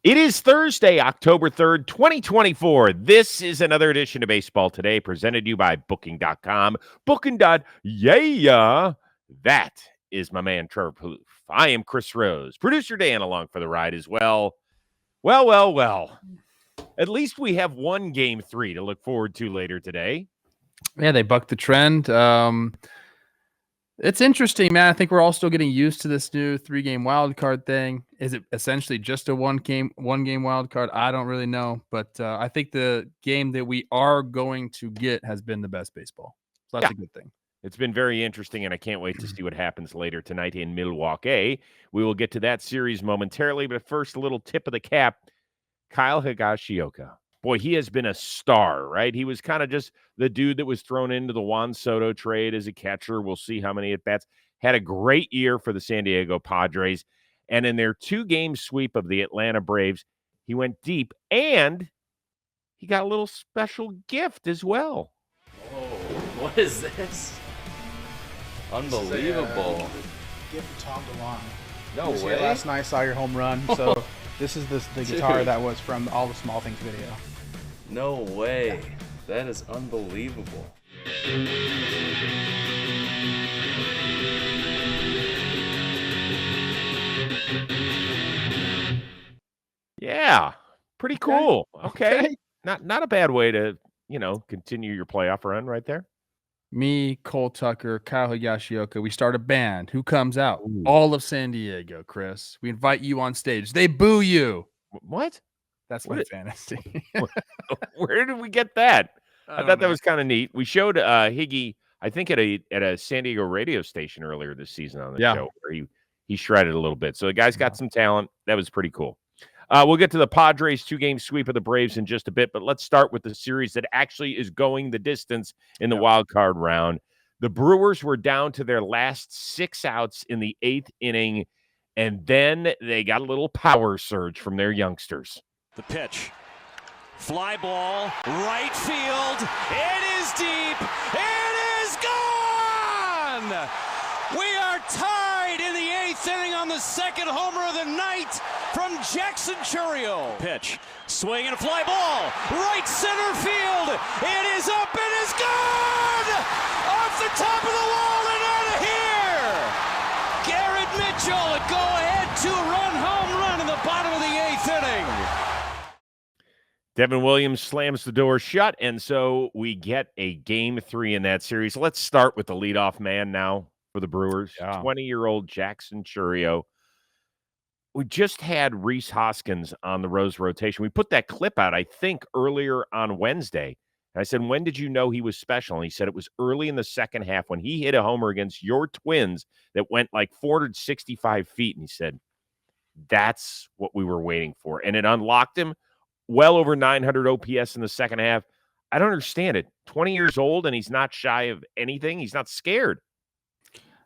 It is Thursday, October 3rd, 2024. This is another edition of Baseball Today, presented to you by Booking.com. Booking.yeah. That is my man, Trevor Plouffe. I am Chris Rose. Producer Dan along for the ride as well. Well. At least we have one Game 3 to look forward to later today. Yeah, they bucked the trend. It's interesting, man. I think we're all still getting used to this new 3-game wild card thing. Is it essentially just a one-game wild card? I don't really know, but I think the game that we are going to get has been the best baseball. So that's a good thing. It's been very interesting, and I can't wait to see what happens later tonight in Milwaukee. We will get to that series momentarily, but first, a little tip of the cap. Kyle Higashioka. Boy, he has been a star, right? He was kind of just the dude that was thrown into the Juan Soto trade as a catcher. We'll see how many at-bats. Had a great year for the San Diego Padres. And in their 2-game sweep of the Atlanta Braves, he went deep, and he got a little special gift as well. Whoa, what is this? Unbelievable. Gift from Tom DeLonge. No was way. Here last night, saw your home run. So this is the guitar that was from All the Small Things video. No way. That is unbelievable. Yeah, pretty cool. Okay. Not a bad way to, continue your playoff run right there. Me, Cole Tucker, Kyle Higashioka, we start a band. Who comes out? Ooh. All of San Diego, Chris. We invite you on stage. They boo you. What? That's my fantasy. Where did we get that? I thought that was kind of neat. We showed Higgy, I think, at a San Diego radio station earlier this season on the show where he shredded a little bit. So the guy's got some talent. That was pretty cool. We'll get to the Padres 2-game sweep of the Braves in just a bit, but let's start with the series that actually is going the distance in the wild card round. The Brewers were down to their last 6 outs in the 8th inning, and then they got a little power surge from their youngsters. The pitch. Fly ball, right field. It is deep. It is gone! We are tied in the 8th inning on the second homer of the night from Jackson Chourio. Pitch, swing and a fly ball, right center field. It is up and is gone! Off the top of the wall and out of here! Garrett Mitchell, a go-ahead 2-run home run in the bottom of the 8th inning. Devin Williams slams the door shut, and so we get a Game 3 in that series. Let's start with the leadoff man now for the Brewers, 20-year-old Jackson Chourio. We just had Rhys Hoskins on the Rose rotation. We put that clip out, I think, earlier on Wednesday. And I said, when did you know he was special? And he said it was early in the second half when he hit a homer against your Twins that went like 465 feet. And he said, that's what we were waiting for. And it unlocked him. Well over 900 OPS in the second half. I don't understand it. 20 years old, and he's not shy of anything. He's not scared.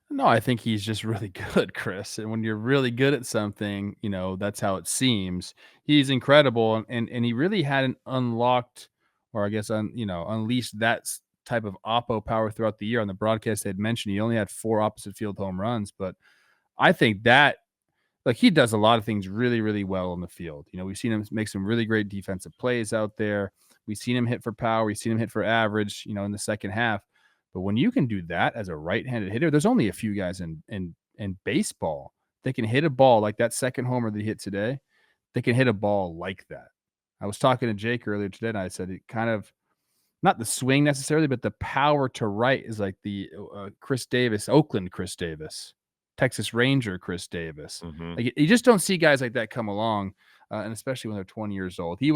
No, I think he's just really good, Chris. And when you're really good at something, that's how it seems. He's incredible, and he really hadn't unlocked, or I guess, unleashed that type of oppo power throughout the year. On the broadcast, they had mentioned he only had 4 opposite field home runs, but I think that, he does a lot of things really, really well on the field. We've seen him make some really great defensive plays out there. We've seen him hit for power. We've seen him hit for average, in the second half. But when you can do that as a right-handed hitter, there's only a few guys in baseball that can hit a ball like that second homer that he hit today. They can hit a ball like that. I was talking to Jake earlier today, and I said it kind of, not the swing necessarily, but the power to right is like the Chris Davis, Oakland Chris Davis, Texas Ranger Chris Davis. Mm-hmm. Like, you just don't see guys like that come along, and especially when they're 20 years old. He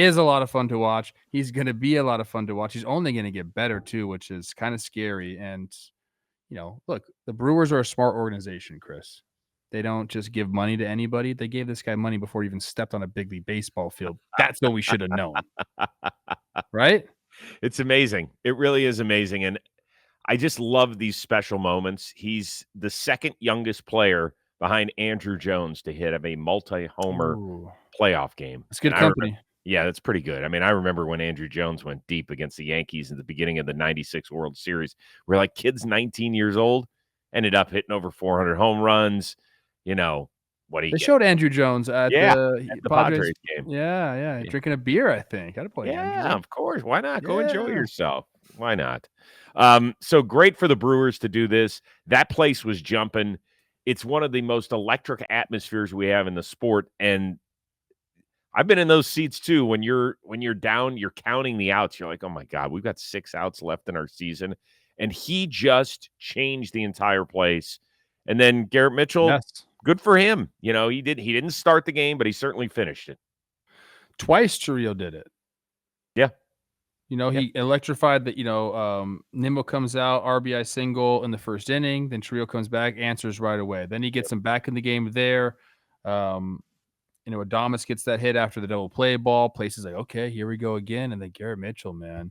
is a lot of fun to watch. He's going to be a lot of fun to watch. He's only going to get better too, which is kind of scary. And, look, the Brewers are a smart organization, Chris. They don't just give money to anybody. They gave this guy money before he even stepped on a big league baseball field. That's what we should have known. Right? It's amazing. It really is amazing. And I just love these special moments. He's the second youngest player behind Andrew Jones to hit a multi-homer playoff game. It's good company. Yeah, that's pretty good. I mean, I remember when Andrew Jones went deep against the Yankees at the beginning of the 96 World Series. We're like, kid's 19 years old, ended up hitting over 400 home runs, what he They showed Andrew Jones at the the Padres game. Yeah, drinking a beer, I think. Gotta play Andrew. Yeah, of course. Why not? Go enjoy Yeah. yourself. Why not? So great for the Brewers to do this. That place was jumping. It's one of the most electric atmospheres we have in the sport, and I've been in those seats too. When you're down, you're counting the outs. You're like, oh my God, we've got 6 outs left in our season. And he just changed the entire place. And then Garrett Mitchell, Yes. good for him. He didn't start the game, but he certainly finished it. Twice Churriel did it. Yeah. He electrified the, Nimmo comes out, RBI single in the first inning. Then Churriel comes back, answers right away. Then he gets him back in the game there. Adames gets that hit after the double play ball. Place is like, okay, here we go again. And then Garrett Mitchell, man,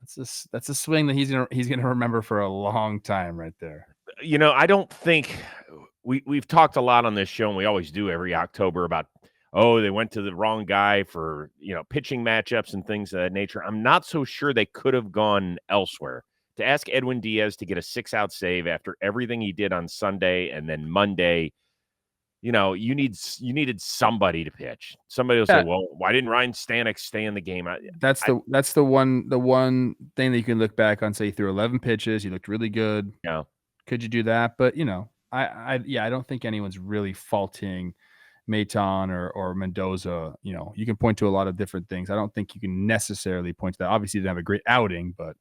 that's a swing that he's gonna remember for a long time right there. I don't think we've talked a lot on this show, and we always do every October about, they went to the wrong guy for pitching matchups and things of that nature. I'm not so sure they could have gone elsewhere. To ask Edwin Diaz to get a 6-out save after everything he did on Sunday and then Monday. You needed somebody to pitch. Somebody will say, "Well, why didn't Ryan Stanek stay in the game?" That's the one thing that you can look back on. Say he threw 11 pitches, he looked really good. Yeah, could you do that? But I don't think anyone's really faulting Maton or Mendoza. You can point to a lot of different things. I don't think you can necessarily point to that. Obviously, they didn't have a great outing, but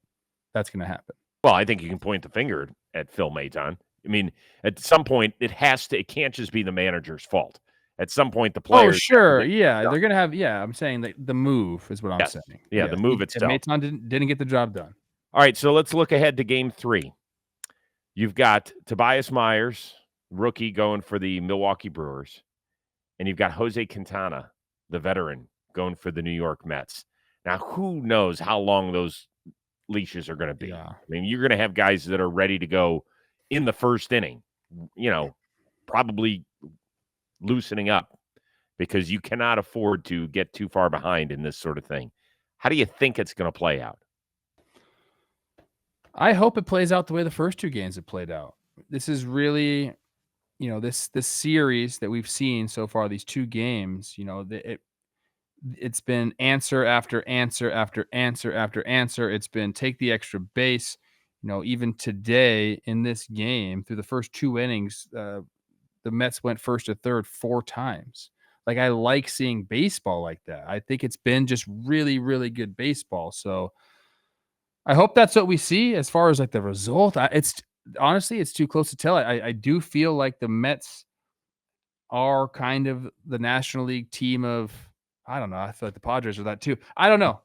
that's going to happen. Well, I think you can point the finger at Phil Maton. I mean, at some point, it can't just be the manager's fault. At some point, the players. Oh, sure. Yeah. They're going to have, I'm saying that the move is what I'm saying. Yeah, the move itself. Maton didn't get the job done. All right. So let's look ahead to game 3. You've got Tobias Myers, rookie, going for the Milwaukee Brewers. And you've got Jose Quintana, the veteran, going for the New York Mets. Now, who knows how long those leashes are going to be? Yeah. I mean, you're going to have guys that are ready to go in the first inning, probably loosening up, because you cannot afford to get too far behind in this sort of thing. How do you think it's going to play out? I hope it plays out the way the first 2 games have played out. This is really, this series that we've seen so far, these 2 games, it's been answer after answer after answer after answer. It's been take the extra base. Even today in this game, through the first 2 innings, the Mets went first to third 4 times. Like, I like seeing baseball like that. I think it's been just really, really good baseball. So I hope that's what we see as far as like the result. Honestly, it's too close to tell. I do feel like the Mets are kind of the National League team of, I don't know. I feel like the Padres are that too. I don't know.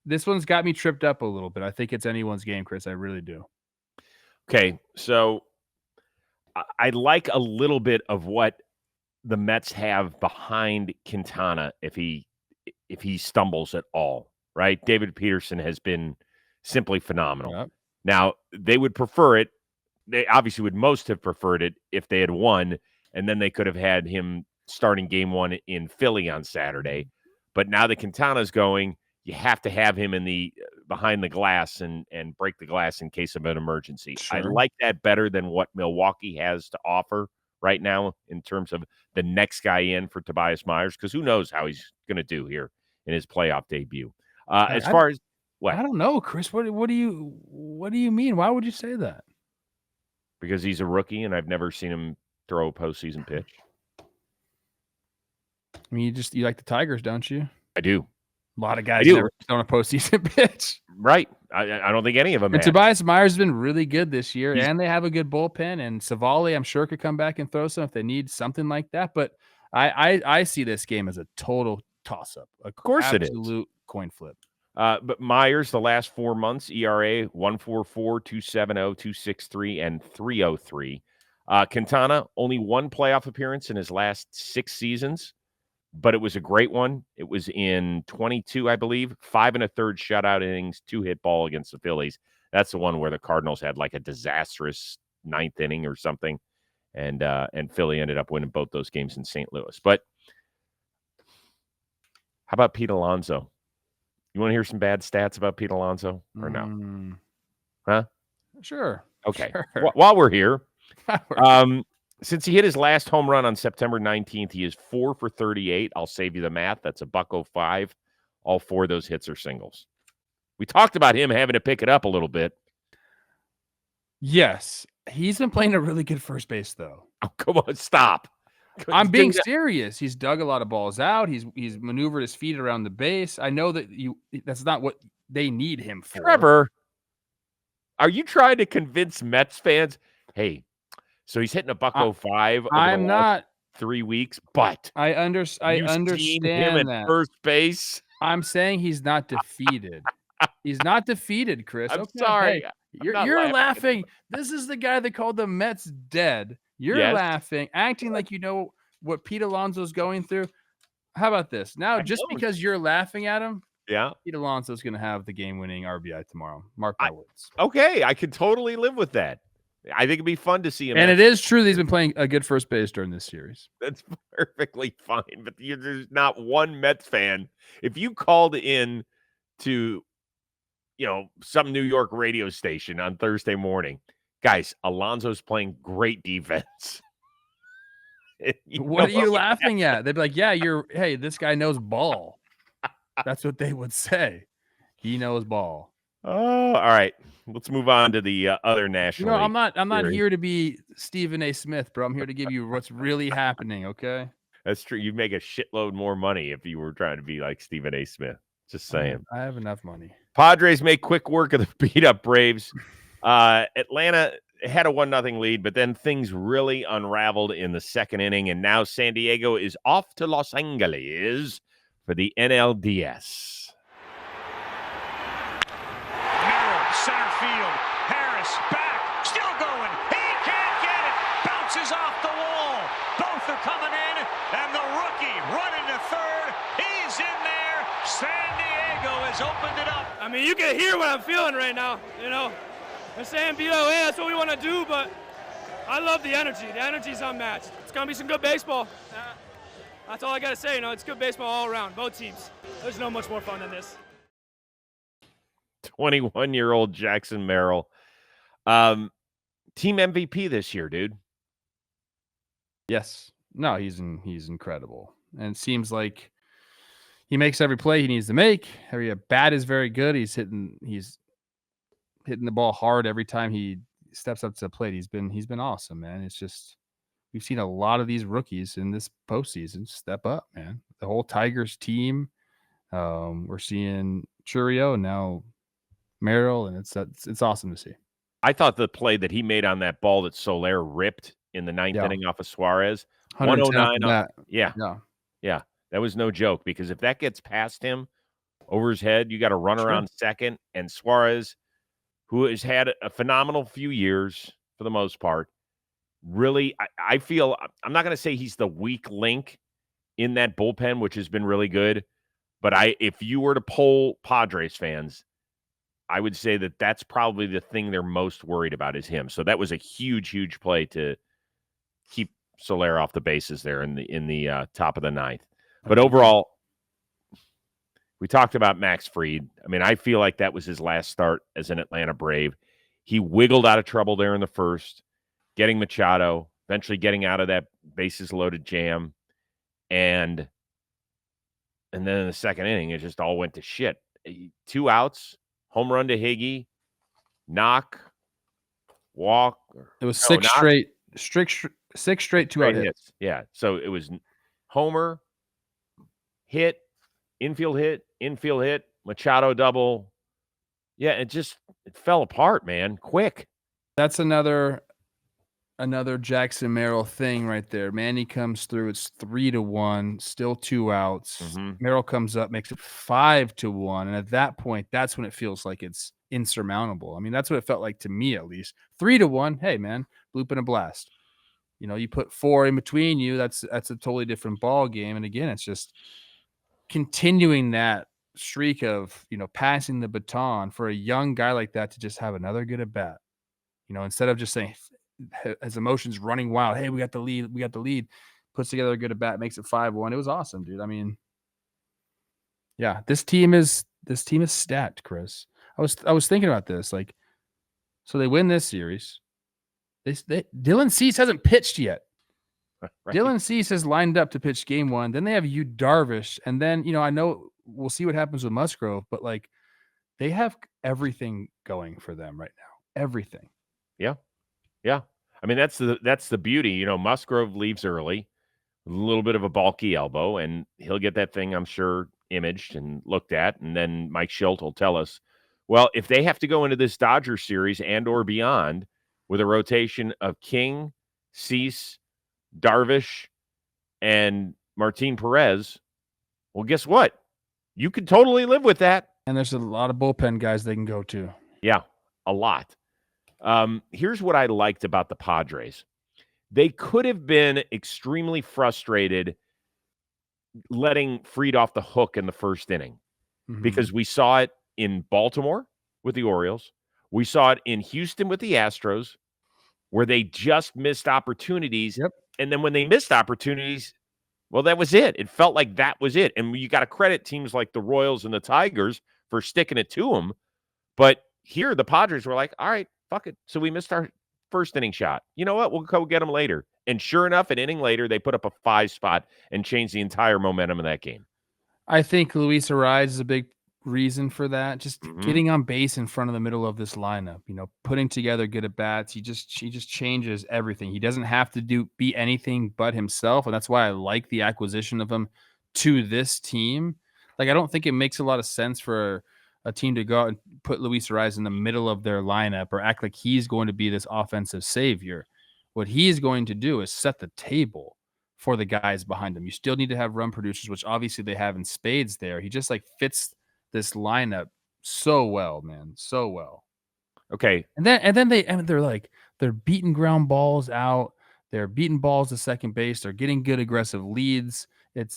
This one's got me tripped up a little bit. I think it's anyone's game, Chris. I really do. Okay, so I like a little bit of what the Mets have behind Quintana if he stumbles at all, right? David Peterson has been simply phenomenal. Yep. Now, they would prefer it. They obviously would most have preferred it if they had won, and then they could have had him starting game 1 in Philly on Saturday. But now that Quintana's going, you have to have him in the behind the glass and break the glass in case of an emergency. Sure. I like that better than what Milwaukee has to offer right now in terms of the next guy in for Tobias Myers, because who knows how he's going to do here in his playoff debut. As far as what? I don't know, Chris. What do you mean? Why would you say that? Because he's a rookie and I've never seen him throw a postseason pitch. I mean, you like the Tigers, don't you? I do. A lot of guys never thrown a postseason pitch. Right. I don't think any of them have. Tobias Myers has been really good this year, and they have a good bullpen. And Savali, I'm sure, could come back and throw some if they need something like that. But I see this game as a total toss-up. Of course it is. Absolute coin flip. But Myers, the last 4 months, ERA 1.44, 2.70, 2.63, and 3.03. Quintana, only 1 playoff appearance in his last 6 seasons. But it was a great one. It was in 22, I believe, 5 1/3 shutout innings, 2 hit ball against the Phillies. That's the one where the Cardinals had like a disastrous 9th inning or something, and Philly ended up winning both those games in St. Louis. But how about Pete Alonso? You want to hear some bad stats about Pete Alonso or no? Huh? Sure. Okay. Sure. While we're here, Since he hit his last home run on September 19th, he is 4 for 38. I'll save you the math. That's a $1.05. All 4 of those hits are singles. We talked about him having to pick it up a little bit. Yes. He's been playing a really good first base, though. Oh, come on, stop. I'm being serious. He's dug a lot of balls out. He's maneuvered his feet around the base. I know that that's not what they need him for. Trevor, are you trying to convince Mets fans, hey, so he's hitting a $1.05 over I'm the last not 3 weeks, but I understand him at that. first base. I'm saying he's not defeated. He's not defeated, Chris. I'm Okay, sorry. hey, I'm not you're laughing. This is the guy that called the Mets dead. You're laughing, acting like you know what Pete Alonso's going through. How about this? Now, just because you're laughing at him, Pete Alonso's going to have the game-winning RBI tomorrow. Mark my words. Okay, I could totally live with that. I think it'd be fun to see him. And it is true that he's been playing a good first base during this series. That's perfectly fine. But there's not one Mets fan. If you called in to, some New York radio station on Thursday morning, guys, Alonso's playing great defense. What are you laughing at? They'd be like, hey, this guy knows ball. That's what they would say. He knows ball. Oh, all right. Let's move on to the other national. I'm not here to be Stephen A. Smith, bro. I'm here to give you what's really happening, okay? That's true. You'd make a shitload more money if you were trying to be like Stephen A. Smith. Just saying. I have enough money. Padres make quick work of the beat-up Braves. Atlanta had a 1-0 lead, but then things really unraveled in the second inning, and now San Diego is off to Los Angeles for the NLDS. Center field. Harris back. Still going. He can't get it. Bounces off the wall. Both are coming in. And the rookie running to third. He's in there. San Diego has opened it up. I mean, you can hear what I'm feeling right now. They're saying BOA, that's what we want to do, but I love the energy. The energy's unmatched. It's going to be some good baseball. That's all I got to say. It's good baseball all around, both teams. There's no much more fun than this. 21-year-old Jackson Merrill. Team MVP this year, dude. Yes. No, he's incredible. And it seems like he makes every play he needs to make. Every bat is very good. He's hitting the ball hard every time he steps up to the plate. He's been awesome, man. It's just we've seen a lot of these rookies in this postseason step up, man. The whole Tigers team. We're seeing Churio and now Merrill, and it's awesome to see. I thought the play that he made on that ball that Soler ripped in the ninth inning off of Suarez, 109. Yeah, that was no joke, because if that gets past him over his head, you got to run around second. And Suarez, who has had a phenomenal few years for the most part, really, I feel I'm not going to say he's the weak link in that bullpen, which has been really good. But if you were to poll Padres fans, I would say that that's probably the thing they're most worried about is him. So that was a huge, huge play to keep Soler off the bases there in the top of the ninth. But overall, we talked about Max Fried. I mean, I feel like that was his last start as an Atlanta Brave. He wiggled out of trouble there in the first, getting Machado, eventually getting out of that bases loaded jam. And then in the second inning, it just all went to shit. 2 outs. Home run to Higgy, knock, walk. It was six straight 2-out hits. Yeah. So it was homer, hit, infield hit, Machado double. Yeah, it fell apart, man. Quick. That's another Jackson Merrill thing right there. Manny comes through. It's 3-1, still 2 outs. Mm-hmm. Merrill comes up, makes it 5-1. And at that point, that's when it feels like it's insurmountable. I mean, that's what it felt like to me, at least. 3-1. Hey, man, bloop and a blast. You put 4 in between you. That's a totally different ball game. And again, it's just continuing that streak of, passing the baton for a young guy like that to just have another good at bat. Instead of just saying, his emotions running wild. Hey, we got the lead. Puts together a good at bat, makes it 5-1. It was awesome, dude. I mean, yeah, this team is stacked, Chris. I was thinking about this. Like, so they win this series. Dylan Cease hasn't pitched yet. Right? Dylan Cease is lined up to pitch game 1. Then they have Yu Darvish. And then, I know we'll see what happens with Musgrove, but like they have everything going for them right now. Everything. Yeah. Yeah. I mean, that's the beauty. Musgrove leaves early, a little bit of a bulky elbow, and he'll get that thing, I'm sure, imaged and looked at. And then Mike Schilt will tell us, well, if they have to go into this Dodgers series and or beyond with a rotation of King, Cease, Darvish, and Martin Perez, well, guess what? You could totally live with that. And there's a lot of bullpen guys they can go to. Yeah, a lot. Here's what I liked about the Padres. They could have been extremely frustrated letting Fried off the hook in the first inning because we saw it in Baltimore with the Orioles. We saw it in Houston with the Astros, where they just missed opportunities. Yep. And then when they missed opportunities, well, that was it. It felt like that was it. And you got to credit teams like the Royals and the Tigers for sticking it to them. But here, the Padres were like, all right, fuck it. So we missed our first inning shot. You know what? We'll go get them later. And sure enough, an inning later, they put up a 5 spot and changed the entire momentum of that game. I think Luis Ariz is a big reason for that. Just getting on base in front of the middle of this lineup, putting together good at bats. He just changes everything. He doesn't have to be anything but himself. And that's why I like the acquisition of him to this team. Like, I don't think it makes a lot of sense for a team to go out and put Luis Ariz in the middle of their lineup or act like he's going to be this offensive savior. What he's going to do is set the table for the guys behind him. You still need to have run producers, which obviously they have in spades there. He just fits this lineup so well, man. So well. Okay. And then they're beating ground balls out. They're beating balls to second base. They're getting good aggressive leads.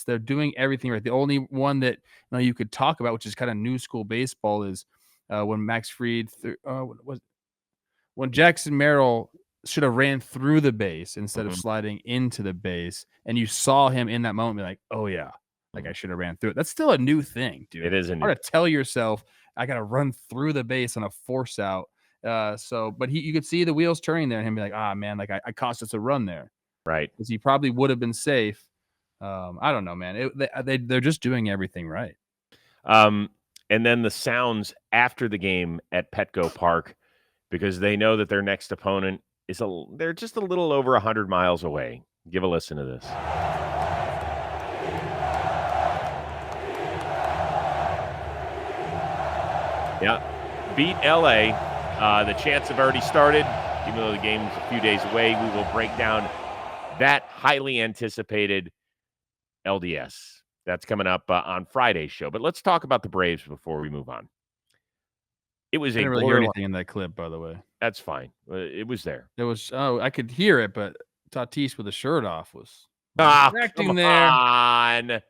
They're doing everything right. The only one that you could talk about, which is kind of new school baseball, is when Max Fried when Jackson Merrill should have ran through the base instead of sliding into the base. And you saw him in that moment be like, oh yeah, like I should have ran through it. That's still a new thing, dude. It is a new hard to tell yourself, I got to run through the base on a force out. But you could see the wheels turning there and him be like, man, like I cost us a run there. Right. Because he probably would have been safe. I don't know, man. They're just doing everything right. And then the sounds after the game at Petco Park, because they know that their next opponent they're just a little over 100 miles away. Give a listen to this. Yeah, beat LA. The chants have already started, even though the game's a few days away. We will break down that highly anticipated LDS. That's coming up on Friday's show. But let's talk about the Braves before we move on. It was I didn't really hear anything in that clip, by the way. That's fine. It was there. It was. Oh, I could hear it, but Tatis with the shirt off was come there.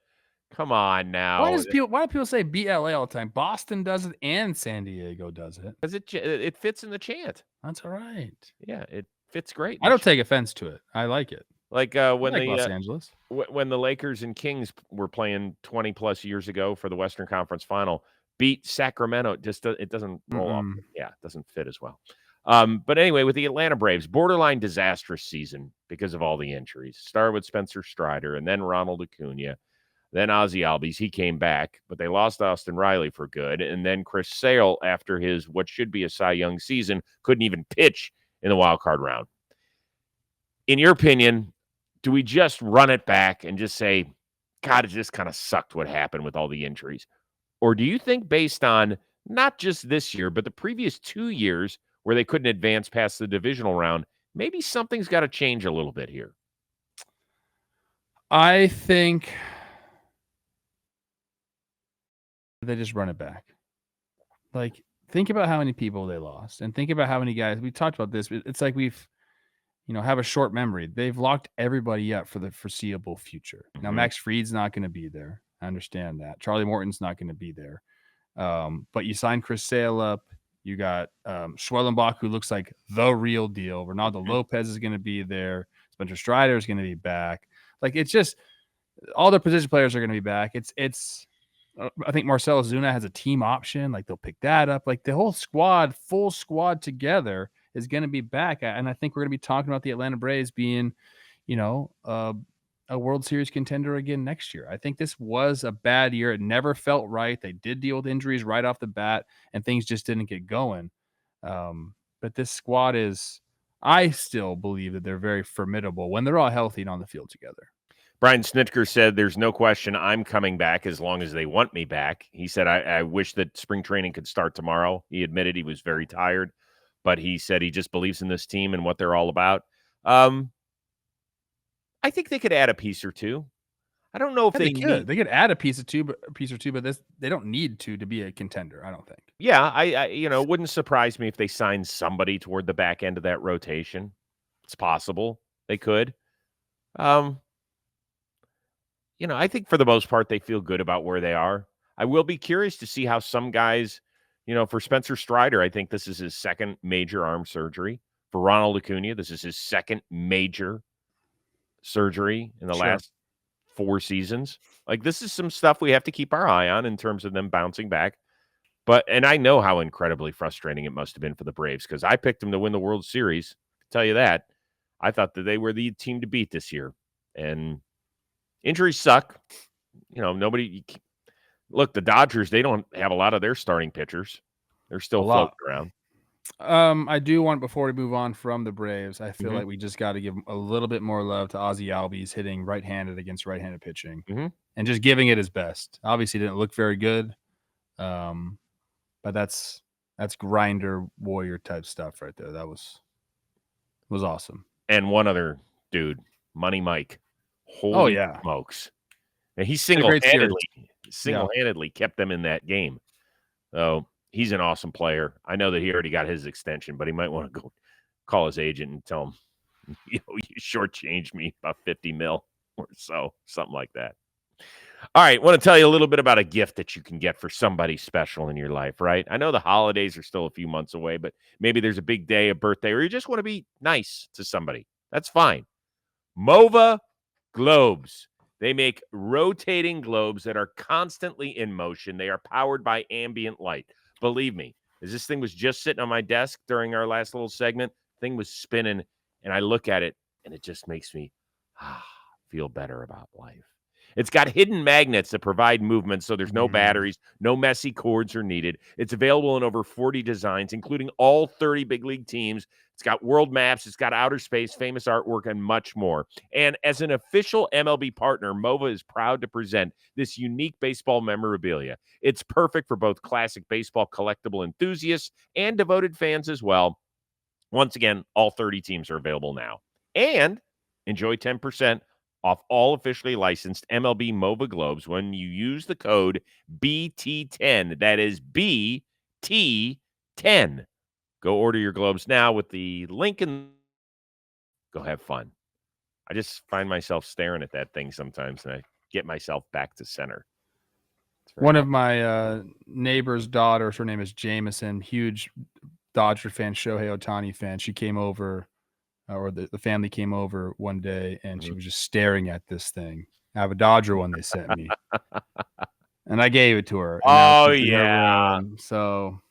Come on now. Why do people say BLA all the time? Boston does it and San Diego does it. Because it fits in the chant. That's all right. Yeah, it fits great. I don't take offense to it. I like it. Like when Los Angeles. When the Lakers and Kings were playing 20 plus years ago for the Western Conference Final, beat Sacramento. It doesn't roll off. Yeah, it doesn't fit as well. But anyway, with the Atlanta Braves, borderline disastrous season because of all the injuries. Started with Spencer Strider and then Ronald Acuna, then Ozzie Albies. He came back, but they lost Austin Riley for good. And then Chris Sale, after his what should be a Cy Young season, couldn't even pitch in the wild card round. In your opinion, do we just run it back and just say, God, it just kind of sucked what happened with all the injuries? Or do you think based on not just this year, but the previous 2 years where they couldn't advance past the divisional round, maybe something's got to change a little bit here? I think they just run it back. Like, think about how many people they lost and think about how many guys. We talked about this. It's like we've, have a short memory. They've locked everybody up for the foreseeable future. Now, Max Fried's not going to be there. I understand that. Charlie Morton's not going to be there. But you signed Chris Sale up. You got Schwellenbach, who looks like the real deal. Ronaldo Lopez is going to be there. Spencer Strider is going to be back. Like, it's just all the position players are going to be back. It's. I think Marcell Ozuna has a team option. Like, they'll pick that up. Like, the whole squad, full squad together, is going to be back. And I think we're going to be talking about the Atlanta Braves being, a World Series contender again next year. I think this was a bad year. It never felt right. They did deal with injuries right off the bat, and things just didn't get going. But this squad I still believe that they're very formidable when they're all healthy and on the field together. Brian Snitker said, there's no question I'm coming back as long as they want me back. He said, I wish that spring training could start tomorrow. He admitted he was very tired, but he said he just believes in this team and what they're all about. I think they could add a piece or two. I don't know if they could. They could add a piece or two, but they don't need to be a contender, I don't think. Yeah, I it wouldn't surprise me if they signed somebody toward the back end of that rotation. It's possible they could. I think for the most part, they feel good about where they are. I will be curious to see how some guys, for Spencer Strider, I think this is his second major arm surgery. For Ronald Acuna, this is his second major surgery in the last 4 seasons. Like, this is some stuff we have to keep our eye on in terms of them bouncing back. And I know how incredibly frustrating it must have been for the Braves, because I picked them to win the World Series. I'll tell you that. I thought that they were the team to beat this year. And injuries suck. Look, the Dodgers, they don't have a lot of their starting pitchers. They're still floating around. I do want, before we move on from the Braves, I feel like we just got to give a little bit more love to Ozzie Albies hitting right-handed against right-handed pitching and just giving it his best. Obviously, didn't look very good, but that's grinder warrior type stuff right there. That was awesome. And one other dude, Money Mike. Holy smokes! And he single-handedly kept them in that game. So he's an awesome player. I know that he already got his extension, but he might want to go call his agent and tell him, you shortchanged me about $50 million or so, something like that. All right, I want to tell you a little bit about a gift that you can get for somebody special in your life, right? I know the holidays are still a few months away, but maybe there's a big day, a birthday, or you just want to be nice to somebody. That's fine. Mova globes. They make rotating globes that are constantly in motion. They are powered by ambient light. Believe me, as this thing was just sitting on my desk during our last little segment, thing was spinning, and I look at it, and it just makes me feel better about life. It's got hidden magnets that provide movement, so there's no batteries, no messy cords are needed. It's available in over 40 designs, including all 30 big league teams. It's got world maps, it's got outer space, famous artwork, and much more. And as an official MLB partner, Mova is proud to present this unique baseball memorabilia. It's perfect for both classic baseball collectible enthusiasts and devoted fans as well. Once again, all 30 teams are available now. And enjoy 10% off all officially licensed MLB Mova globes when you use the code BT10. That is BT10. Go order your globes now with the link and go have fun. I just find myself staring at that thing sometimes, and I get myself back to center. One of my neighbor's daughters, her name is Jameson, huge Dodger fan, Shohei Ohtani fan. She came over, or the family came over one day, and she was just staring at this thing. I have a Dodger one they sent me. And I gave it to her. Oh, yeah. So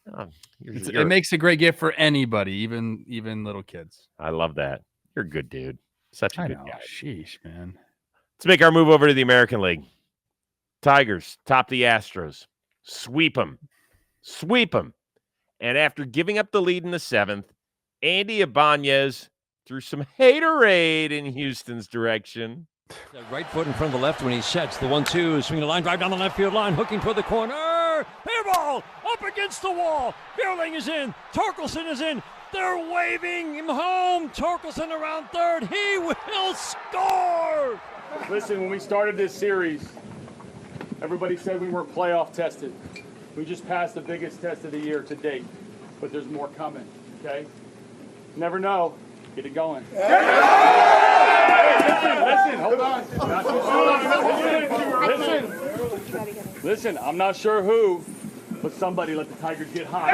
it makes a great gift for anybody, even little kids. I love that. You're a good dude. Such a good guy. Sheesh, man. Let's make our move over to the American League. Tigers top the Astros. Sweep them. And after giving up the lead in the 7th, Andy Ibanez threw some haterade in Houston's direction. Right foot in front of the left when he sets the 1-2, swinging a line drive down the left field line, hooking toward the corner. Air ball up against the wall. Bierling is in. Torkelson is in. They're waving him home. Torkelson around third. He will score. Listen, when we started this series, everybody said we weren't playoff tested. We just passed the biggest test of the year to date, but there's more coming, okay? Never know. Get it going. Listen, hold on. Listen, I'm not sure who, but somebody let the Tigers get hot.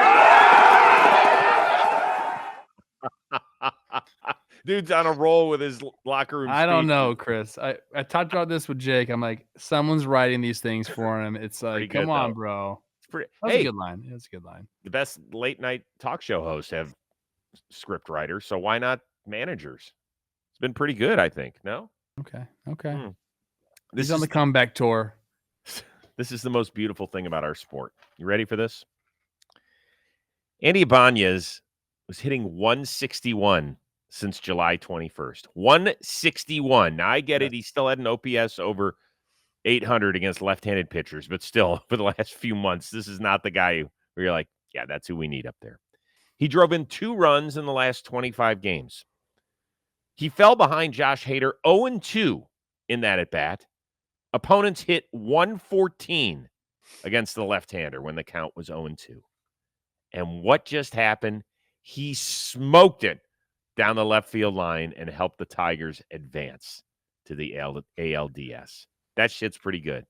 Dude's on a roll with his locker room. I don't know, Chris. I talked about this with Jake. I'm like, someone's writing these things for him. It's like, come on, bro. That's a good line. That's a good line. The best late night talk show hosts have script writers, so why not managers? It's been pretty good, I think. No? Okay. This He's on is the comeback tour. this is the most beautiful thing about our sport. You ready for this? Andy Ibanez was hitting 161 since July 21st. 161. Now, I get it. He still had an OPS over 800 against left-handed pitchers, but still, for the last few months, this is not the guy where you're like, yeah, that's who we need up there. He drove in 2 runs in the last 25 games. He fell behind Josh Hader 0-2 in that at-bat. Opponents hit 114 against the left-hander when the count was 0-2. And what just happened? He smoked it down the left field line and helped the Tigers advance to the ALDS. That shit's pretty good.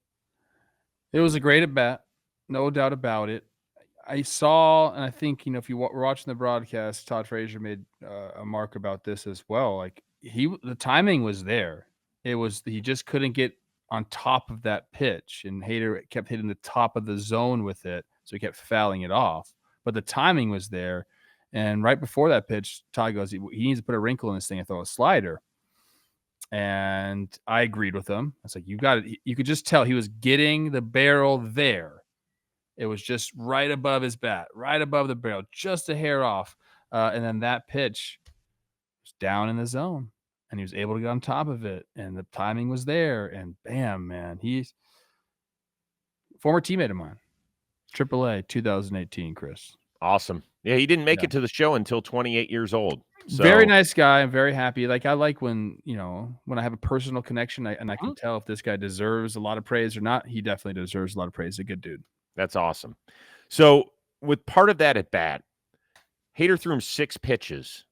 It was a great at bat, no doubt about it. I saw, and I think, if you were watching the broadcast, Todd Frazier made a mark about this as well. Like the timing was there. He just couldn't get on top of that pitch, and Hader kept hitting the top of the zone with it, so he kept fouling it off. But the timing was there, and right before that pitch, Todd goes, he needs to put a wrinkle in this thing and throw a slider. And I agreed with him. I was like, you got it. You could just tell he was getting the barrel there. It was just right above his bat, right above the barrel, just a hair off. And then that pitch was down in the zone, and he was able to get on top of it, and the timing was there. And bam, man, he's former teammate of mine, AAA 2018, Chris. Awesome. Yeah, he didn't make it to the show until 28 years old. So. Very nice guy. I'm very happy. Like, I like when I have a personal connection and I can tell if this guy deserves a lot of praise or not. He definitely deserves a lot of praise. He's a good dude. That's awesome. So with part of that at bat, Hader threw him 6 pitches,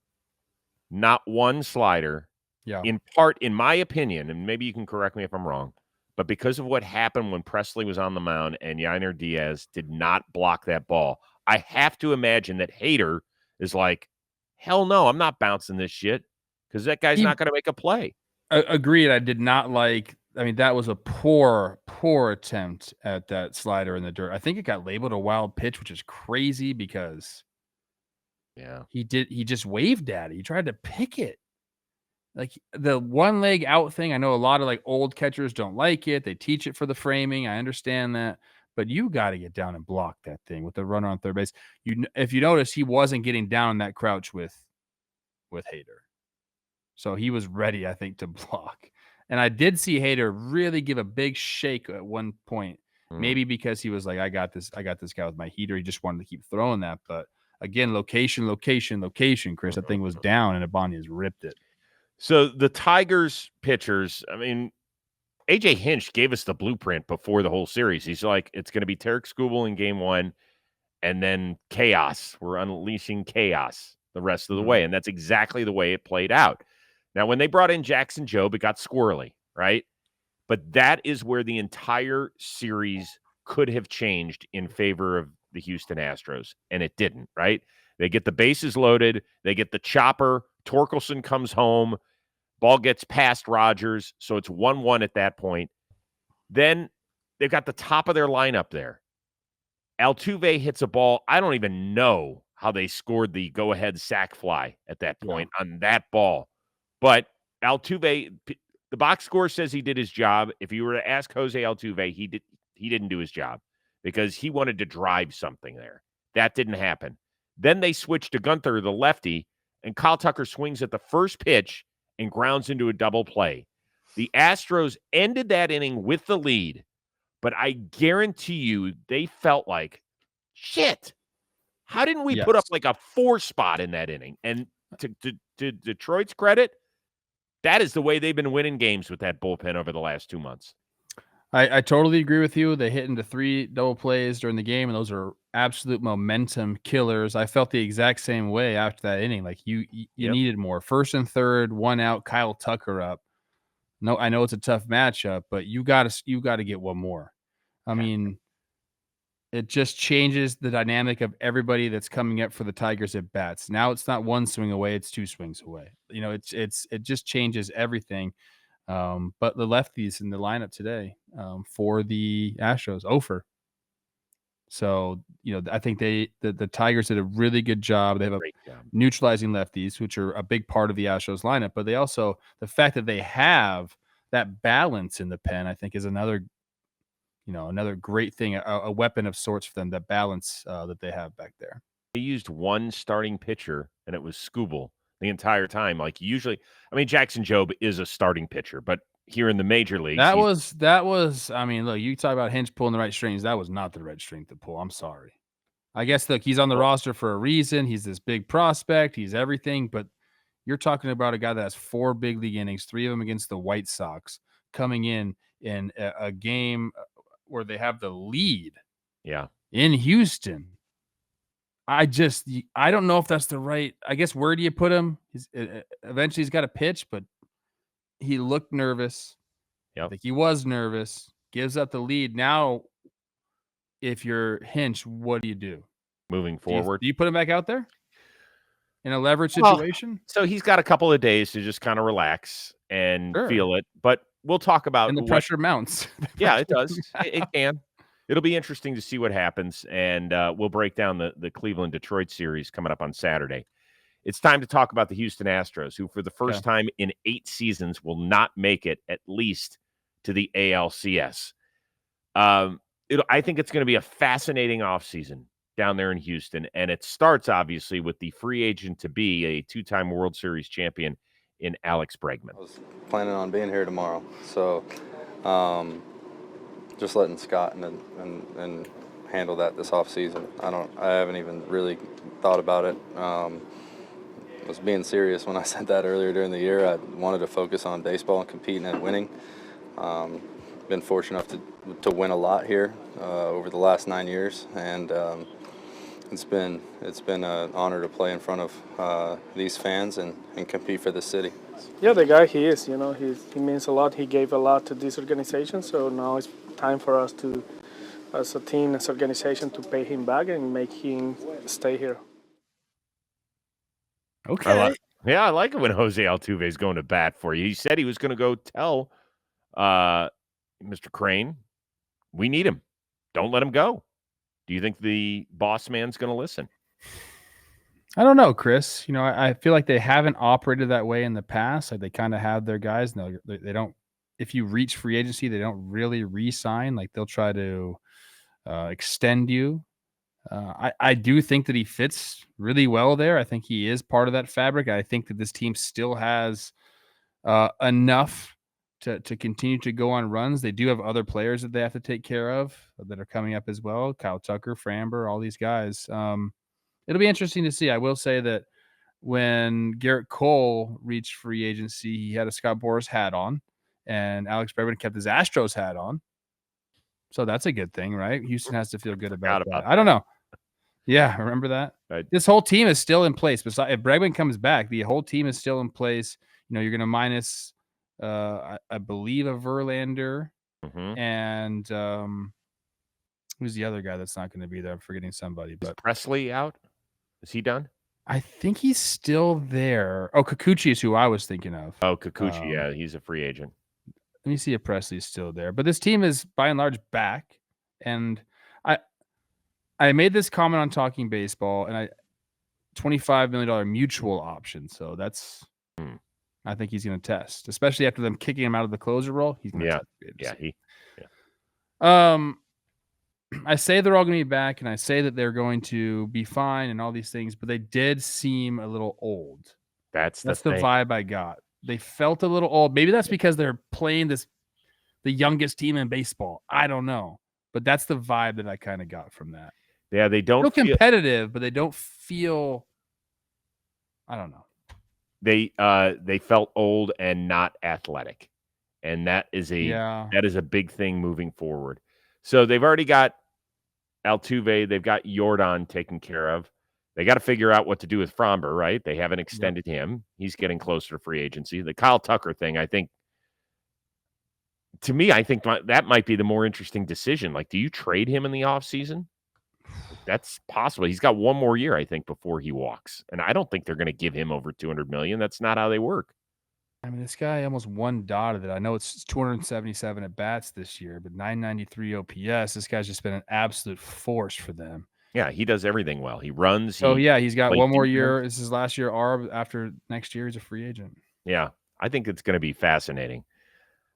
not one slider. Yeah. In part, in my opinion, and maybe you can correct me if I'm wrong, but because of what happened when Presley was on the mound and Yainer Diaz did not block that ball, I have to imagine that Hader is like, hell no, I'm not bouncing this shit because that guy's not going to make a play. Agreed. I did not like. I mean, that was a poor attempt at that slider in the dirt. I think it got labeled a wild pitch, which is crazy because he just waved at it. He tried to pick it. Like the one leg out thing. I know a lot of like old catchers don't like it. They teach it for the framing. I understand that, but you got to get down and block that thing with the runner on third base. If you notice, he wasn't getting down in that crouch with Hader. So he was ready, I think, to block. And I did see Hader really give a big shake at one point, maybe because he was like, I got this guy with my heater. He just wanted to keep throwing that. But again, location, Chris. That thing was down, and Ibanez ripped it. So the Tigers pitchers, I mean, A.J. Hinch gave us the blueprint before the whole series. He's like, it's going to be Tarek Skubal in game 1, and then chaos. We're unleashing chaos the rest of the way. And that's exactly the way it played out. Now, when they brought in Jackson Jobe, it got squirrely, right? But that is where the entire series could have changed in favor of the Houston Astros, and it didn't, right? They get the bases loaded. They get the chopper. Torkelson comes home. Ball gets past Rogers, so it's 1-1 at that point. Then they've got the top of their lineup there. Altuve hits a ball. I don't even know how they scored the go-ahead sac fly at that point on that ball. But Altuve, the box score says he did his job. If you were to ask Jose Altuve, he didn't do his job because he wanted to drive something there. That didn't happen. Then they switched to Gunther, the lefty, and Kyle Tucker swings at the first pitch and grounds into a double play. The Astros ended that inning with the lead, but I guarantee you they felt like, shit, how didn't we put up like a 4 spot in that inning? And to Detroit's credit, that is the way they've been winning games with that bullpen over the last 2 months. I totally agree with you. They hit into 3 double plays during the game, and those are absolute momentum killers. I felt the exact same way after that inning. Like you needed more. 1st and 3rd, 1 out, Kyle Tucker up. No, I know it's a tough matchup, but you got to get one more. I mean, it just changes the dynamic of everybody that's coming up for the Tigers at bats. Now it's not 1 swing away, it's 2 swings away. It just changes everything. But the lefties in the lineup today for the Astros, Ofer. So, I think the Tigers did a really good job. They have a Great job. neutralizing lefties, which are a big part of the Astros lineup, but they also, the fact that they have that balance in the pen, I think is another great thing, a weapon of sorts for them, that balance that they have back there. They used one starting pitcher, and it was Skubal the entire time. Like usually, I mean, Jackson Jobe is a starting pitcher, but here in the major leagues, That was. I mean, look, you talk about Hinch pulling the right strings. That was not the right string to pull. I'm sorry. I guess, look, he's on the roster for a reason. He's this big prospect. He's everything, but you're talking about a guy that has 4 big league innings, 3 of them against the White Sox, coming in a game where they have the lead. Yeah. In Houston. I don't know if that's the right. I guess, where do you put him? Eventually he's got to pitch, but he looked nervous. Yeah, I think he was nervous. Gives up the lead. Now, if you're Hinch, what do you do? Moving forward. Do you put him back out there in a leverage situation? So he's got a couple of days to just kind of relax and feel it. But we'll talk about and the pressure mounts. Yeah, it does. It can. It'll be interesting to see what happens, and we'll break down the Cleveland-Detroit series coming up on Saturday. It's time to talk about the Houston Astros, who for the first time in 8 seasons will not make it, at least to the ALCS. I think it's going to be a fascinating offseason down there in Houston, and it starts, obviously, with the free agent to be a 2-time World Series champion in Alex Bregman. I was planning on being here tomorrow, so just letting Scott and handle that this off season. I haven't even really thought about it. I was being serious when I said that earlier during the year. I wanted to focus on baseball and competing and winning. Been fortunate enough to win a lot here over the last 9 years, and it's been an honor to play in front of these fans and compete for the city. Yeah, the guy he is, he means a lot. He gave a lot to this organization, so now it's time for us to, as a team, as an organization, to pay him back and make him stay here. Okay. I like it when Jose Altuve is going to bat for you. He said he was going to go tell Mr. Crane, we need him. Don't let him go. Do you think the boss man's going to listen? I don't know, Chris. I feel like they haven't operated that way in the past. Like, they kind of have their guys. No, they don't. If you reach free agency, they don't really re-sign. Like, they'll try to extend you. I do think that he fits really well there. I think he is part of that fabric. I think that this team still has enough to continue to go on runs. They do have other players that they have to take care of that are coming up as well. Kyle Tucker, Framber, all these guys. It'll be interesting to see. I will say that when Garrett Cole reached free agency, he had a Scott Boras hat on, and Alex Bregman kept his Astros hat on. So that's a good thing, right? Houston has to feel good about that. I don't know. Yeah, remember that? This whole team is still in place. Besides, if Bregman comes back, the whole team is still in place. You're going to minus, I believe, a Verlander, and who's the other guy that's not going to be there? I'm forgetting somebody. But is Presley out? Is he done? I think he's still there. Oh, Kikuchi is who I was thinking of. Oh, Kikuchi, yeah, he's a free agent. Let me see if Presley's still there. But this team is, by and large, back. And I made this comment on Talking Baseball, and $25 million mutual option. So that's, I think he's going to test, especially after them kicking him out of the closer role. He's going to test. I say they're all going to be back, and I say that they're going to be fine and all these things, but they did seem a little old. That's the vibe I got. They felt a little old. Maybe that's because they're playing the youngest team in baseball. I don't know, but that's the vibe that I kind of got from that. Yeah, they don't feel competitive, but they don't feel. I don't know. They felt old and not athletic, and that is a big thing moving forward. So they've already got Altuve, they've got Yordan taken care of. They got to figure out what to do with Framber, right? They haven't extended him. He's getting closer to free agency. The Kyle Tucker thing, I think that might be the more interesting decision. Like, do you trade him in the offseason? That's possible. He's got one more year, I think, before he walks. And I don't think they're going to give him over $200 million. That's not how they work. I mean, this guy almost one dotted it. I know it's 277 at bats this year, but 993 OPS. This guy's just been an absolute force for them. Yeah, he does everything well. He runs. So, yeah, he's got plays one more defense. year. This is last year ARB. After next year, he's a free agent. Yeah, I think it's going to be fascinating.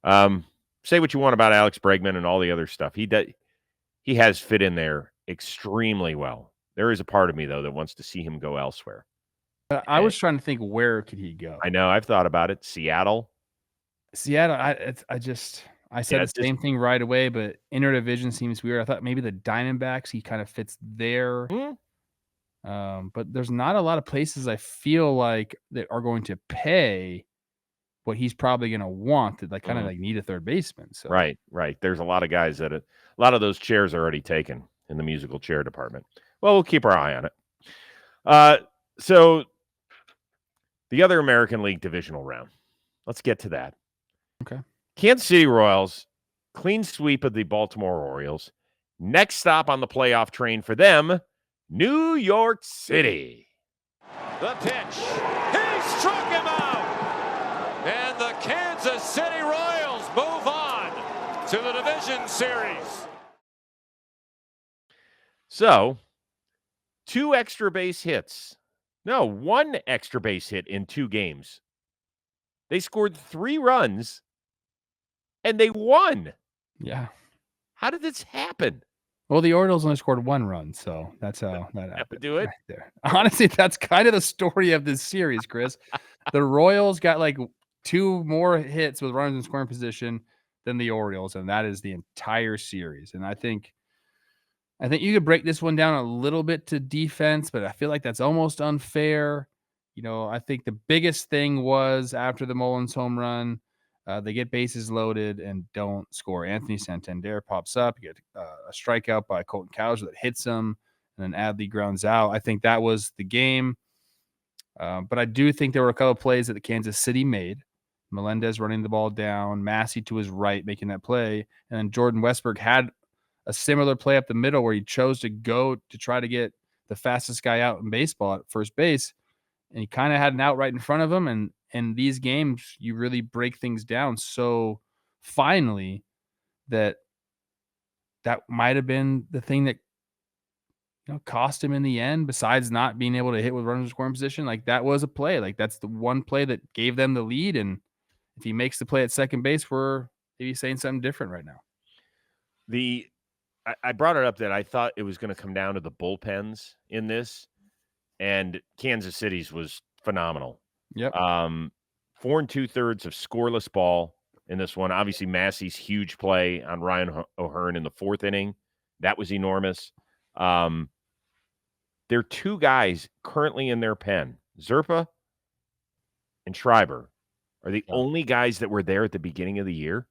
Say what you want about Alex Bregman and all the other stuff. He has fit in there extremely well. There is a part of me, though, that wants to see him go elsewhere. I was trying to think, where could he go? I know. I've thought about it. Seattle. I said the same thing right away, but interdivision seems weird. I thought maybe the Diamondbacks, he kind of fits there. But there's not a lot of places I feel like that are going to pay what he's probably going to want, that like kind of like need a third baseman. So Right. There's a lot of guys that a lot of those chairs are already taken in the musical chair department. Well, we'll keep our eye on it. So the other American League divisional round. Let's get to that. Okay. Kansas City Royals, clean sweep of the Baltimore Orioles. Next stop on the playoff train for them, New York City. The pitch. He struck him out. And the Kansas City Royals move on to the division series. So, 2 extra base hits. No, 1 extra base hit in 2 games. They scored 3 runs, and they won. Yeah. How did this happen? Well, the Orioles only scored 1 run, so that's how that happened. Do it. Right there. Honestly, that's kind of the story of this series, Chris. The Royals got like 2 more hits with runners in scoring position than the Orioles, and that is the entire series. And I think you could break this one down a little bit to defense, but I feel like that's almost unfair. I think the biggest thing was after the Mullins home run, they get bases loaded and don't score. Anthony Santander pops up. You get a strikeout by Colton Cowser that hits him, and then Adley grounds out. I think that was the game. But I do think there were a couple of plays that the Kansas City made. Melendez running the ball down, Massey to his right making that play, and then Jordan Westberg had a similar play up the middle where he chose to go to try to get the fastest guy out in baseball at first base. And he kind of had an out right in front of him. And in these games, you really break things down so finally that might have been the thing that cost him in the end, besides not being able to hit with runners in scoring position. Like, that was a play. Like, that's the one play that gave them the lead. And if he makes the play at second base, we're maybe saying something different right now. I brought it up that I thought it was going to come down to the bullpens in this, and Kansas City's was phenomenal. Yep. 4 2/3 of scoreless ball in this one. Obviously, Massey's huge play on Ryan O'Hearn in the 4th inning. That was enormous. There are 2 guys currently in their pen. Zerpa and Schreiber are the only guys that were there at the beginning of the year.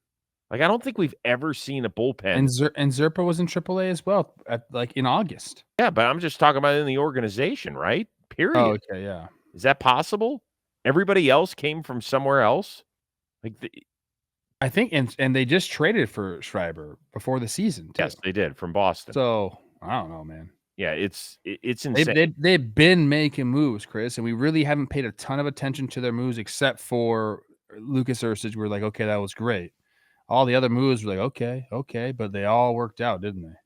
Like, I don't think we've ever seen a bullpen. And Zerpa was in AAA as well, in August. Yeah, but I'm just talking about in the organization, right? Period. Oh, okay, yeah. Is that possible? Everybody else came from somewhere else? I think, and they just traded for Schreiber before the season, too. Yes, they did, from Boston. So, I don't know, man. Yeah, it's insane. They've been making moves, Chris, and we really haven't paid a ton of attention to their moves except for Lucas Erceg. We're like, okay, that was great. All the other moves were like, okay, but they all worked out, didn't they?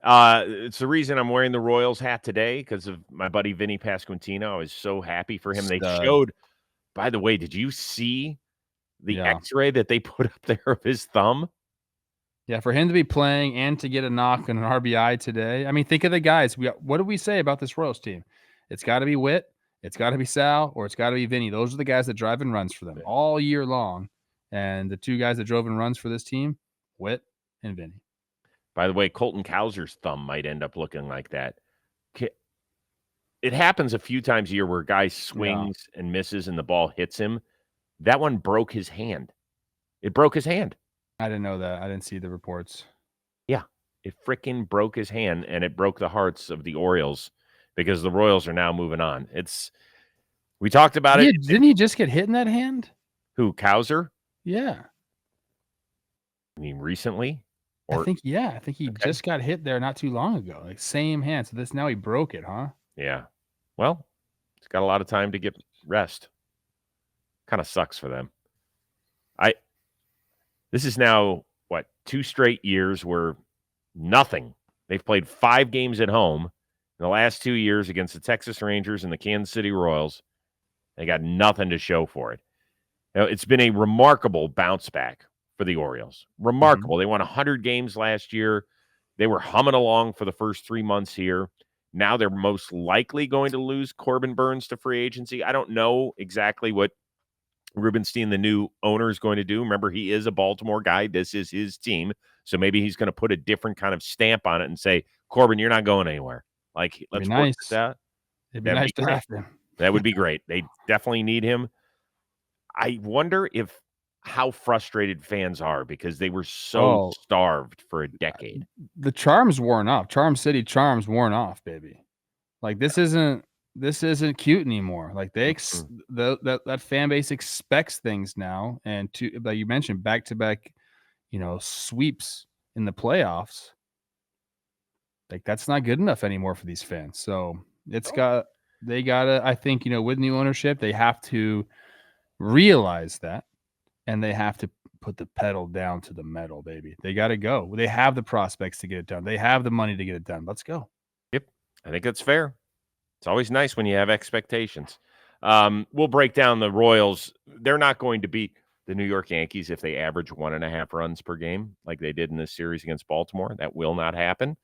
It's the reason I'm wearing the Royals hat today, because of my buddy Vinny Pasquantino. I was so happy for him. They showed, by the way, did you see the X-ray that they put up there of his thumb? Yeah, for him to be playing and to get a knock and an RBI today. I mean, think of the guys. What do we say about this Royals team? It's got to be Witt, it's got to be Sal, or it's got to be Vinny. Those are the guys that drive in runs for them all year long. And the 2 guys that drove in runs for this team, Witt and Vinny. By the way, Colton Cowser's thumb might end up looking like that. It happens a few times a year where a guy swings and misses and the ball hits him. That one broke his hand. It broke his hand. I didn't know that. I didn't see the reports. Yeah, it freaking broke his hand, and it broke the hearts of the Orioles because the Royals are now moving on. We talked about it. Didn't he just get hit in that hand? Who, Cowser? Yeah. I mean, recently? I think he just got hit there not too long ago. Like, same hand. So now he broke it, huh? Yeah. Well, he's got a lot of time to get rest. Kind of sucks for them. This is now, 2 straight years where nothing. They've played 5 games at home in the last 2 years against the Texas Rangers and the Kansas City Royals. They got nothing to show for it. It's been a remarkable bounce back for the Orioles. Remarkable. They won 100 games last year. They were humming along for the first 3 months here. Now they're most likely going to lose Corbin Burnes to free agency. I don't know exactly what Rubenstein, the new owner, is going to do. Remember, he is a Baltimore guy. This is his team. So maybe he's going to put a different kind of stamp on it and say, Corbin, you're not going anywhere. Like, let's work this out. It'd be nice to have him. That would be great. They definitely need him. I wonder how frustrated fans are because they were so starved for a decade. The charm's worn off. Charm City charm's worn off, baby. Like, this isn't cute anymore. Like, that fan base expects things now, and like you mentioned, back-to-back, sweeps in the playoffs. Like, that's not good enough anymore for these fans. So they gotta, I think, with new ownership, they have to realize that, and they have to put the pedal down to the metal, baby. They got to go. They have the prospects to get it done. They have the money to get it done. Let's go. Yep, I think that's fair. It's always nice when you have expectations. We'll break down the Royals. They're not going to beat the New York Yankees if they average 1.5 runs per game like they did in this series against Baltimore. That will not happen.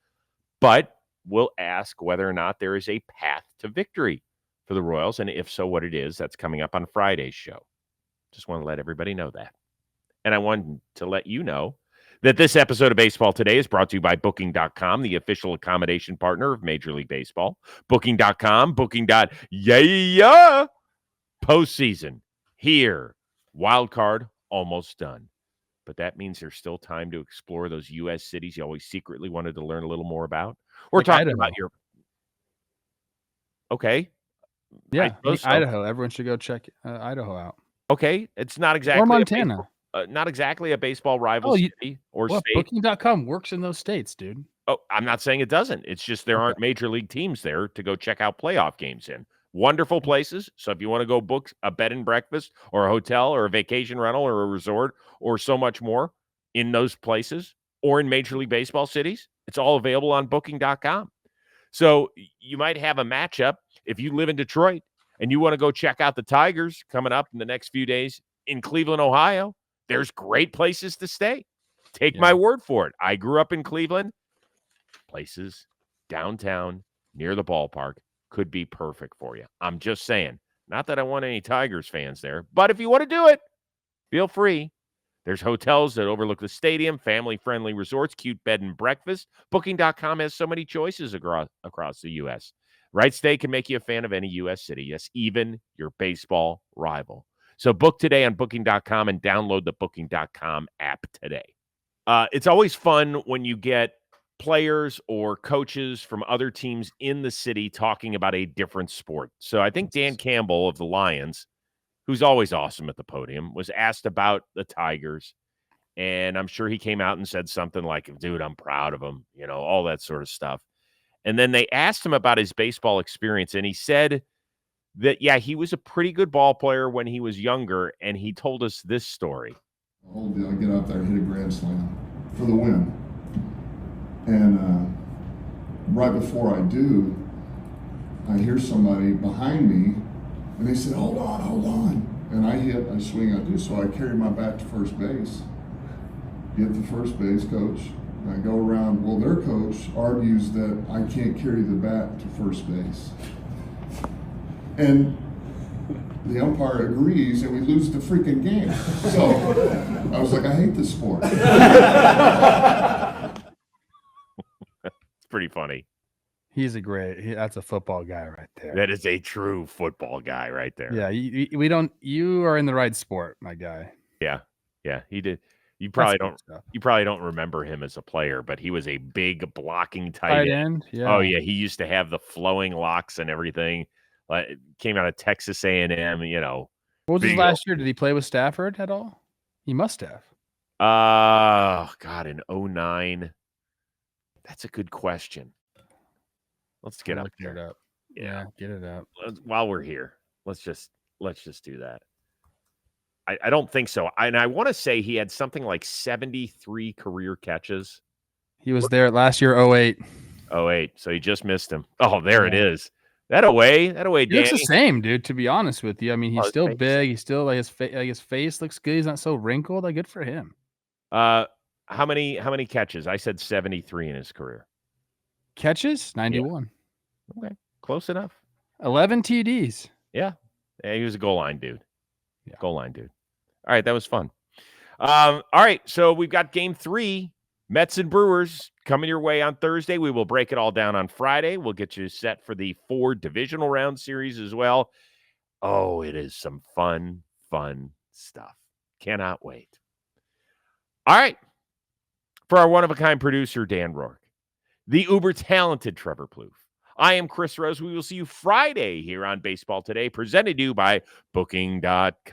But we'll ask whether or not there is a path to victory for the Royals, and if so, what it is. That's coming up on Friday's show. Just want to let everybody know that. And I wanted to let you know that this episode of Baseball Today is brought to you by Booking.com, the official accommodation partner of Major League Baseball. Booking.com, Booking.yeah. Postseason here. Wild card almost done. But that means there's still time to explore those U.S. cities you always secretly wanted to learn a little more about. We're talking about your... Okay. Yeah, Idaho. Everyone should go check Idaho out. Okay. It's not exactly... Or Montana. Not exactly a baseball rival city or state. Booking.com works in those states, dude. Oh, I'm not saying it doesn't. It's just there aren't major league teams there to go check out playoff games in. Wonderful places. So if you want to go book a bed and breakfast or a hotel or a vacation rental or a resort or so much more in those places or in Major League Baseball cities, it's all available on Booking.com. So you might have a matchup if you live in Detroit and you want to go check out the Tigers coming up in the next few days in Cleveland, Ohio. There's great places to stay. Take my word for it. I grew up in Cleveland. Places downtown near the ballpark could be perfect for you. I'm just saying. Not that I want any Tigers fans there, but if you want to do it, feel free. There's hotels that overlook the stadium, family-friendly resorts, cute bed and breakfast. Booking.com has so many choices across the U.S. Right stay can make you a fan of any U.S. city. Yes, even your baseball rival. So book today on Booking.com and download the Booking.com app today. It's always fun when you get players or coaches from other teams in the city talking about a different sport. So I think Dan Campbell of the Lions, who's always awesome at the podium, was asked about the Tigers. And I'm sure he came out and said something like, dude, I'm proud of him, all that sort of stuff. And then they asked him about his baseball experience. And he said that, he was a pretty good ball player when he was younger. And he told us this story. I get out there and hit a grand slam for the win. And right before I do, I hear somebody behind me, and they said, hold on. And I swing, I do. So I carry my bat to first base, get to first base, coach. And I go around. Well, their coach argues that I can't carry the bat to first base. And the umpire agrees, and we lose the freaking game. So I was like, I hate this sport. It's pretty funny. He's that's a football guy right there. That is a true football guy right there. Yeah, you are in the right sport, my guy. Yeah, he did. You probably don't remember him as a player, but he was a big blocking tight end. Yeah. Oh yeah, he used to have the flowing locks and everything. Like, came out of Texas A&M, What was his last year? Did he play with Stafford at all? He must have. God, in 2009. That's a good question. Let's get up it up. Yeah, get it up. While we're here, let's just do that. I don't think so. And I want to say he had something like 73 career catches. He was there last year, 08. 08. So he just missed him. Oh, there it is. That away, He Danny. looks the same, dude, to be honest with you. I mean, he's still face. big. He's still like his face looks good. He's not so wrinkled. Like, good for him. How many catches? I said 73 in his career. Catches? 91. Yeah. Okay. Close enough. 11 TDs. Yeah. He was a goal line dude. Yeah. Goal line dude. All right, that was fun. All right, so we've got game 3, Mets and Brewers coming your way on Thursday. We will break it all down on Friday. We'll get you set for the 4 divisional round series as well. Oh, it is some fun stuff. Cannot wait. All right. For our one-of-a-kind producer, Dan Rourke, the uber-talented Trevor Plouffe, I am Chris Rose. We will see you Friday here on Baseball Today, presented to you by Booking.com.